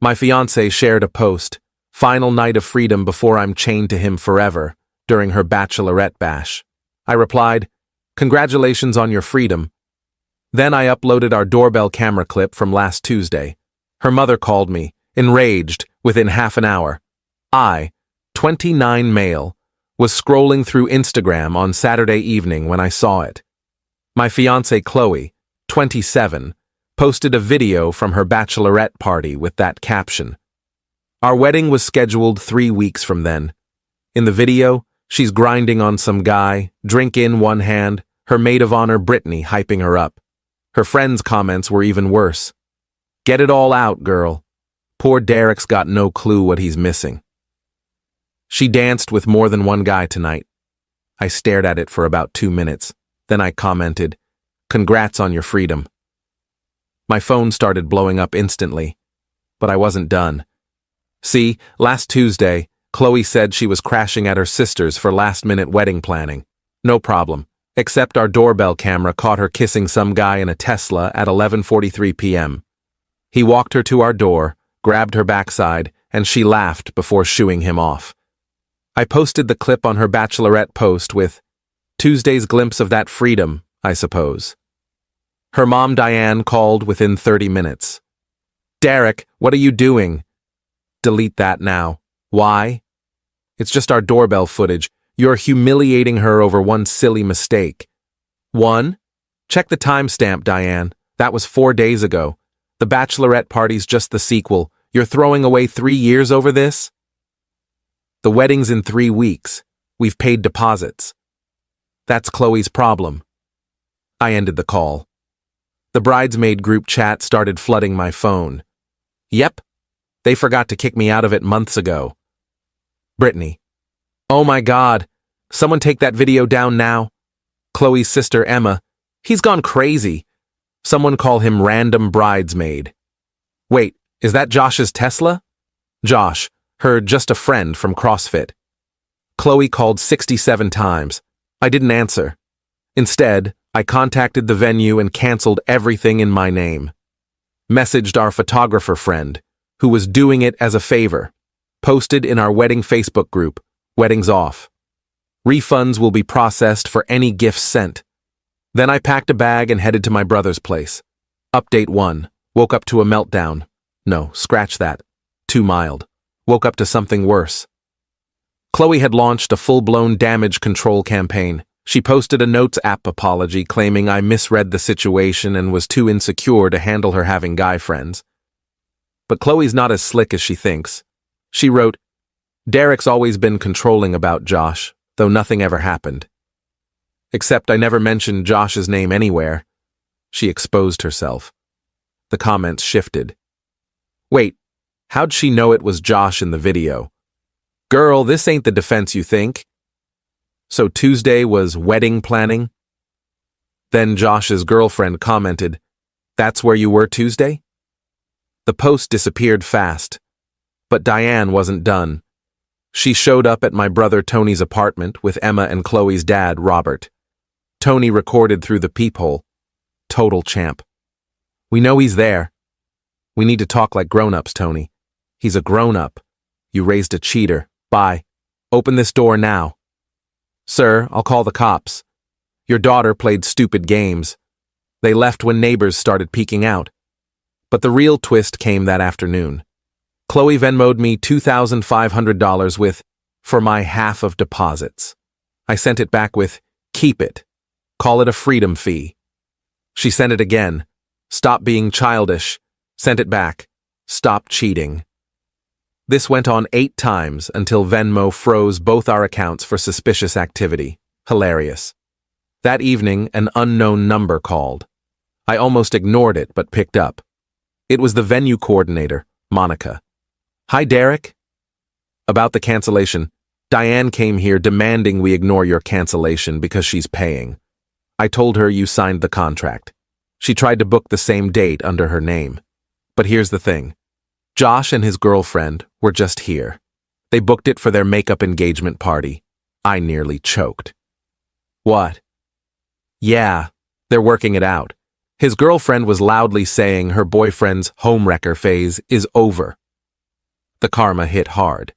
My fiancée shared a post, "Final night of freedom before I'm chained to him forever," during her bachelorette bash. I replied, "Congratulations on your freedom." Then I uploaded our doorbell camera clip from last Tuesday. Her mother called me, enraged, within half an hour. I, 29 male, was scrolling through Instagram on Saturday evening when I saw it. My fiancée Chloe, 27, posted a video from her bachelorette party with that caption. Our wedding was scheduled 3 weeks from then. In the video, she's grinding on some guy, drink in one hand, her maid of honor Brittany hyping her up. Her friends' comments were even worse. "Get it all out, girl. Poor Derek's got no clue what he's missing." She danced with more than one guy tonight. I stared at it for about 2 minutes. Then I commented, "Congrats on your freedom." My phone started blowing up instantly, but I wasn't done. See, last Tuesday, Chloe said she was crashing at her sister's for last-minute wedding planning. No problem, except our doorbell camera caught her kissing some guy in a Tesla at 11:43 p.m. He walked her to our door, grabbed her backside, and she laughed before shooing him off. I posted the clip on her bachelorette post with, "Tuesday's glimpse of that freedom, I suppose." Her mom Diane called within 30 minutes. "Derek, what are you doing?" "Delete that now." "Why?" "It's just our doorbell footage. You're humiliating her over one silly mistake." "One? Check the timestamp, Diane. That was 4 days ago. The bachelorette party's just the sequel. You're throwing away 3 years over this?" "The wedding's in 3 weeks. We've paid deposits." "That's Chloe's problem." I ended the call. The bridesmaid group chat started flooding my phone. "Yep. They forgot to kick me out of it months ago." Brittany. "Oh my God. Someone take that video down now." Chloe's sister Emma. "He's gone crazy. Someone call him random bridesmaid." "Wait, is that Josh's Tesla?" Josh, her just a friend from CrossFit. Chloe called 67 times. I didn't answer. Instead, I contacted the venue and canceled everything in my name. Messaged our photographer friend, who was doing it as a favor. Posted in our wedding Facebook group, "Weddings off." Refunds will be processed for any gifts sent. Then I packed a bag and headed to my brother's place. Update 1. Woke up to a meltdown. No, scratch that. Too mild. Woke up to something worse. Chloe had launched a full-blown damage control campaign. She posted a Notes app apology claiming I misread the situation and was too insecure to handle her having guy friends. But Chloe's not as slick as she thinks. She wrote, "Derek's always been controlling about Josh, though nothing ever happened. Except I never mentioned Josh's name anywhere." She exposed herself. The comments shifted. "Wait, how'd she know it was Josh in the video? Girl, this ain't the defense you think." So Tuesday was wedding planning? Then Josh's girlfriend commented, "That's where you were Tuesday?" The post disappeared fast, but Diane wasn't done. She showed up at my brother Tony's apartment with Emma and Chloe's dad, Robert. Tony recorded through the peephole. Total champ. "We know he's there. We need to talk like grown-ups, Tony. He's a grown-up. You raised a cheater. Bye. Open this door now." "Sir, I'll call the cops. Your daughter played stupid games. They left when neighbors started peeking out." But the real twist came that afternoon. Chloe Venmo'd me $2,500 with, "For my half of deposits." I sent it back with, "Keep it. Call it a freedom fee." She sent it again. "Stop being childish." Sent it back. "Stop cheating." This went on 8 times until Venmo froze both our accounts for suspicious activity. Hilarious. That evening, an unknown number called. I almost ignored it, but picked up. It was the venue coordinator, Monica. "Hi, Derek." "About the cancellation. Diane came here demanding we ignore your cancellation because she's paying. I told her you signed the contract. She tried to book the same date under her name. But here's the thing. Josh and his girlfriend were just here. They booked it for their makeup engagement party. I nearly choked." "What?" "Yeah, they're working it out. His girlfriend was loudly saying her boyfriend's homewrecker phase is over. The karma hit hard.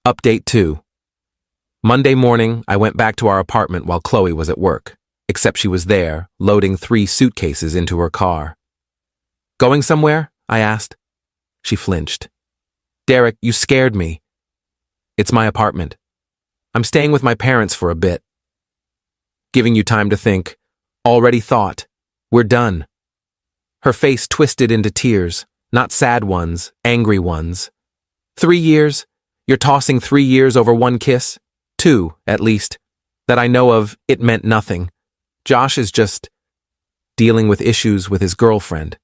Update 2. Monday morning, I went back to our apartment while Chloe was at work, except she was there, loading 3 suitcases into her car. Going somewhere? I asked. She flinched. Derek, you scared me. It's my apartment. I'm staying with my parents for a bit. Giving you time to think. Already thought. We're done. Her face twisted into tears, not sad ones, angry ones. 3 years? You're tossing 3 years over one kiss? 2, at least. That I know of, it meant nothing. Josh is just dealing with issues with his girlfriend.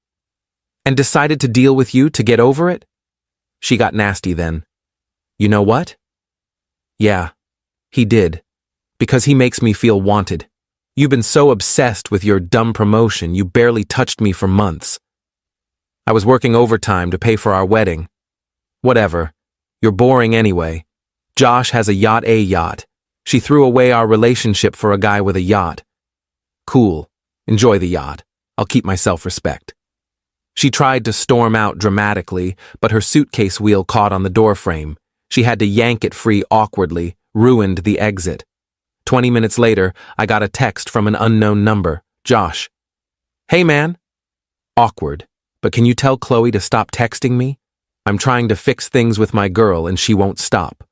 And decided to deal with you to get over it? She got nasty then. You know what? Yeah, he did. Because he makes me feel wanted. You've been so obsessed with your dumb promotion, you barely touched me for months. I was working overtime to pay for our wedding. Whatever. You're boring anyway. Josh has a yacht. She threw away our relationship for a guy with a yacht. Cool. Enjoy the yacht. I'll keep my self-respect. She tried to storm out dramatically, but her suitcase wheel caught on the doorframe. She had to yank it free awkwardly, ruined the exit. 20 minutes later, I got a text from an unknown number. Josh. Hey, man. Awkward. But can you tell Chloe to stop texting me? I'm trying to fix things with my girl and she won't stop.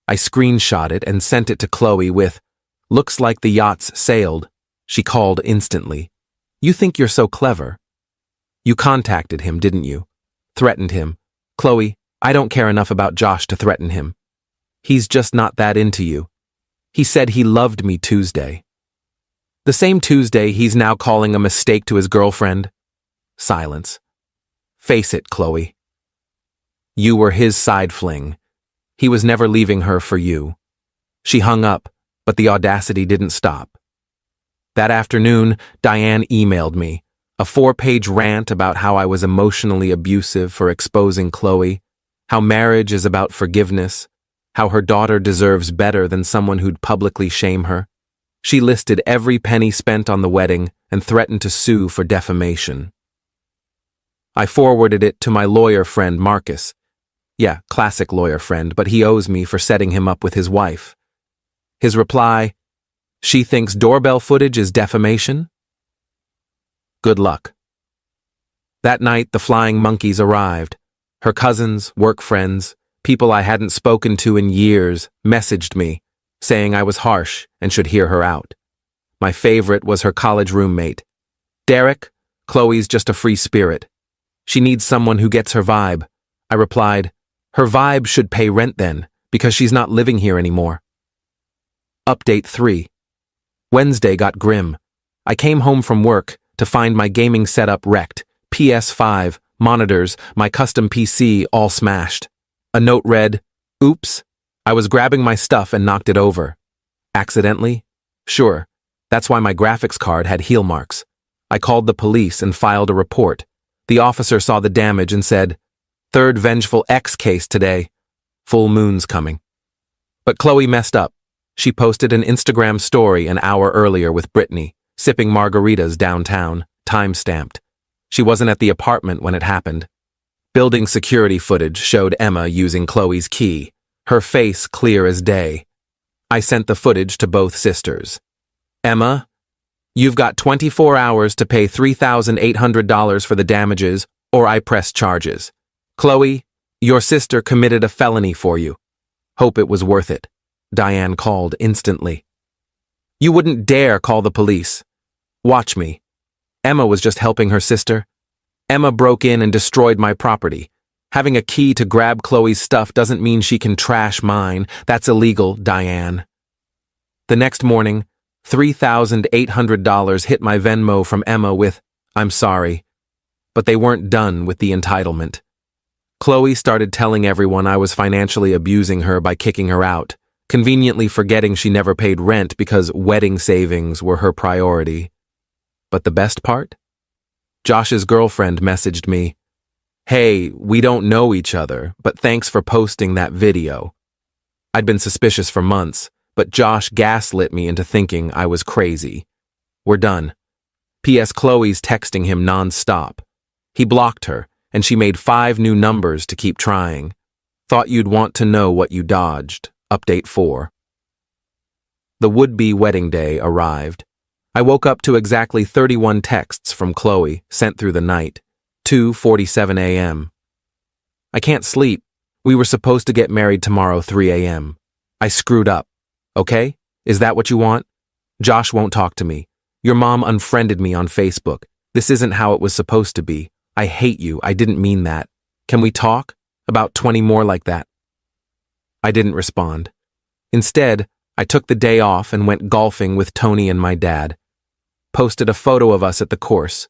I screenshot it and sent it to Chloe with, looks like the yacht's sailed. She called instantly. You think you're so clever. You contacted him, didn't you? Threatened him. Chloe, I don't care enough about Josh to threaten him. He's just not that into you. He said he loved me Tuesday. The same Tuesday he's now calling a mistake to his girlfriend. Silence. Face it, Chloe. You were his side fling. He was never leaving her for you. She hung up, but the audacity didn't stop. That afternoon, Diane emailed me, a 4-page rant about how I was emotionally abusive for exposing Chloe, how marriage is about forgiveness, how her daughter deserves better than someone who'd publicly shame her. She listed every penny spent on the wedding and threatened to sue for defamation. I forwarded it to my lawyer friend Marcus. Yeah, classic lawyer friend, but he owes me for setting him up with his wife. His reply, she thinks doorbell footage is defamation? Good luck. That night, the flying monkeys arrived. Her cousins, work friends, people I hadn't spoken to in years messaged me, saying I was harsh and should hear her out. My favorite was her college roommate. Derek, Chloe's just a free spirit. She needs someone who gets her vibe. I replied, her vibe should pay rent then, because she's not living here anymore. Update 3. Wednesday got grim. I came home from work to find my gaming setup wrecked, PS5, monitors, my custom PC all smashed. A note read, oops, I was grabbing my stuff and knocked it over. Accidentally? Sure, that's why my graphics card had heel marks. I called the police and filed a report. The officer saw the damage and said, third vengeful X case today. Full moon's coming. But Chloe messed up. She posted an Instagram story an hour earlier with Brittany, sipping margaritas downtown, time-stamped. She wasn't at the apartment when it happened. Building security footage showed Emma using Chloe's key, her face clear as day. I sent the footage to both sisters. Emma, you've got 24 hours to pay $3,800 for the damages, or I press charges. Chloe, your sister committed a felony for you. Hope it was worth it. Diane called instantly. You wouldn't dare call the police. Watch me. Emma was just helping her sister. Emma broke in and destroyed my property. Having a key to grab Chloe's stuff doesn't mean she can trash mine. That's illegal, Diane. The next morning, $3,800 hit my Venmo from Emma with, I'm sorry. But they weren't done with the entitlement. Chloe started telling everyone I was financially abusing her by kicking her out, conveniently forgetting she never paid rent because wedding savings were her priority. But the best part? Josh's girlfriend messaged me, hey, we don't know each other, but thanks for posting that video. I'd been suspicious for months, but Josh gaslit me into thinking I was crazy. We're done. P.S. Chloe's texting him non-stop. He blocked her, and she made 5 new numbers to keep trying. Thought you'd want to know what you dodged. Update 4. The would-be wedding day arrived. I woke up to exactly 31 texts from Chloe sent through the night, 2:47 a.m. I can't sleep. We were supposed to get married tomorrow 3 a.m. I screwed up. Okay? Is that what you want? Josh won't talk to me. Your mom unfriended me on Facebook. This isn't how it was supposed to be. I hate you. I didn't mean that. Can we talk? About 20 more like that. I didn't respond. Instead, I took the day off and went golfing with Tony and my dad. Posted a photo of us at the course.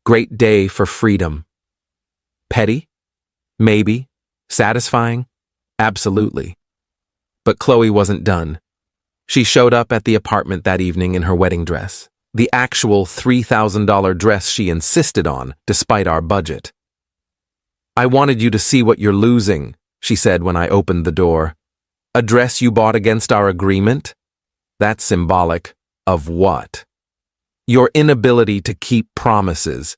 Great day for freedom. Petty? Maybe. Satisfying? Absolutely. But Chloe wasn't done. She showed up at the apartment that evening in her wedding dress. The actual $3,000 dress she insisted on, despite our budget. I wanted you to see what you're losing, she said when I opened the door. A dress you bought against our agreement? That's symbolic of what? Your inability to keep promises.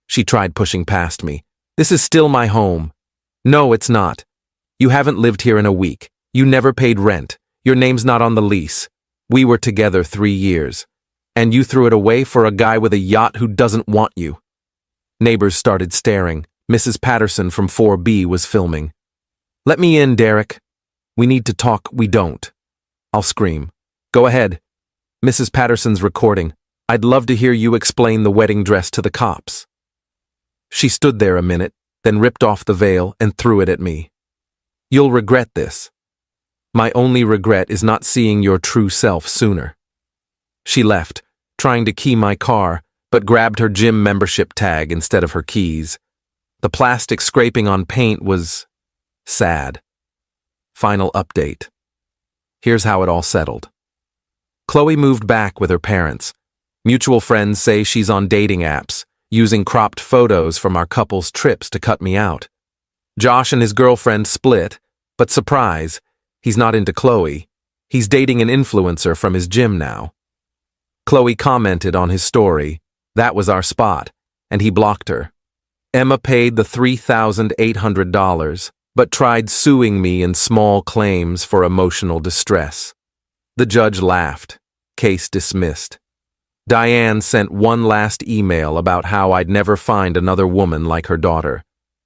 She tried pushing past me. This is still my home. No, it's not. You haven't lived here in a week. You never paid rent. Your name's not on the lease. We were together 3 years. And you threw it away for a guy with a yacht who doesn't want you. Neighbors started staring. Mrs. Patterson from 4B was filming. Let me in, Derek. We need to talk. We don't. I'll scream. Go ahead. Mrs. Patterson's recording. I'd love to hear you explain the wedding dress to the cops. She stood there a minute, then ripped off the veil and threw it at me. You'll regret this. My only regret is not seeing your true self sooner. She left, trying to key my car, but grabbed her gym membership tag instead of her keys. The plastic scraping on paint was sad. Final update. Here's how it all settled. Chloe moved back with her parents. Mutual friends say she's on dating apps, using cropped photos from our couple's trips to cut me out. Josh and his girlfriend split, but surprise, he's not into Chloe. He's dating an influencer from his gym now. Chloe commented on his story. That was our spot, and he blocked her. Emma paid the $3,800, but tried suing me in small claims for emotional distress. The judge laughed. Case dismissed. Diane sent one last email about how I'd never find another woman like her daughter.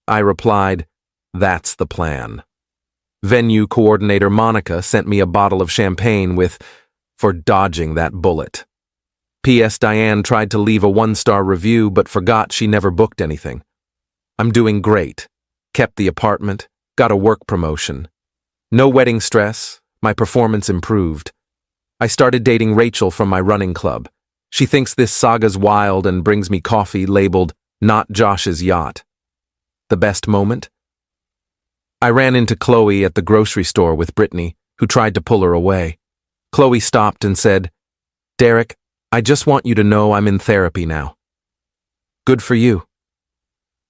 I replied, that's the plan. Venue coordinator Monica sent me a bottle of champagne with, for dodging that bullet. P.S. Diane tried to leave a 1-star review but forgot she never booked anything. I'm doing great. Kept the apartment, got a work promotion. No wedding stress, my performance improved. I started dating Rachel from my running club. She thinks this saga's wild and brings me coffee labeled, not Josh's yacht. The best moment? I ran into Chloe at the grocery store with Brittany, who tried to pull her away. Chloe stopped and said, Derek, I just want you to know I'm in therapy now. Good for you.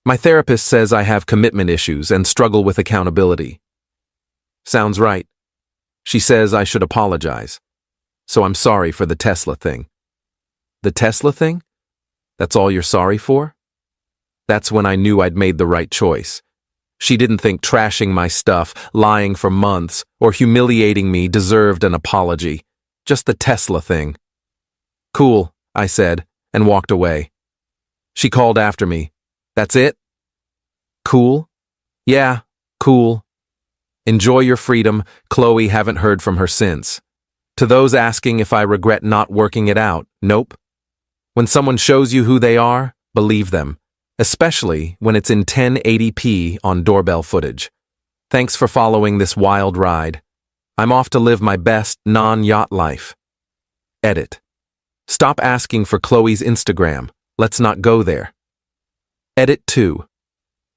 My therapist says I have commitment issues and struggle with accountability. Sounds right. She says I should apologize. So I'm sorry for the Tesla thing. The Tesla thing? That's all you're sorry for? That's when I knew I'd made the right choice. She didn't think trashing my stuff, lying for months, or humiliating me deserved an apology. Just the Tesla thing. Cool, I said, and walked away. She called after me. That's it? Cool? Yeah, cool. Enjoy your freedom. Chloe, haven't heard from her since. To those asking if I regret not working it out, nope. When someone shows you who they are, believe them, especially when it's in 1080p on doorbell footage. Thanks for following this wild ride. I'm off to live my best non-yacht life. Edit. Stop asking for Chloe's Instagram. Let's not go there. Edit 2.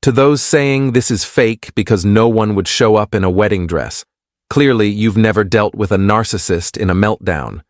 To those saying this is fake because no one would show up in a wedding dress, clearly you've never dealt with a narcissist in a meltdown.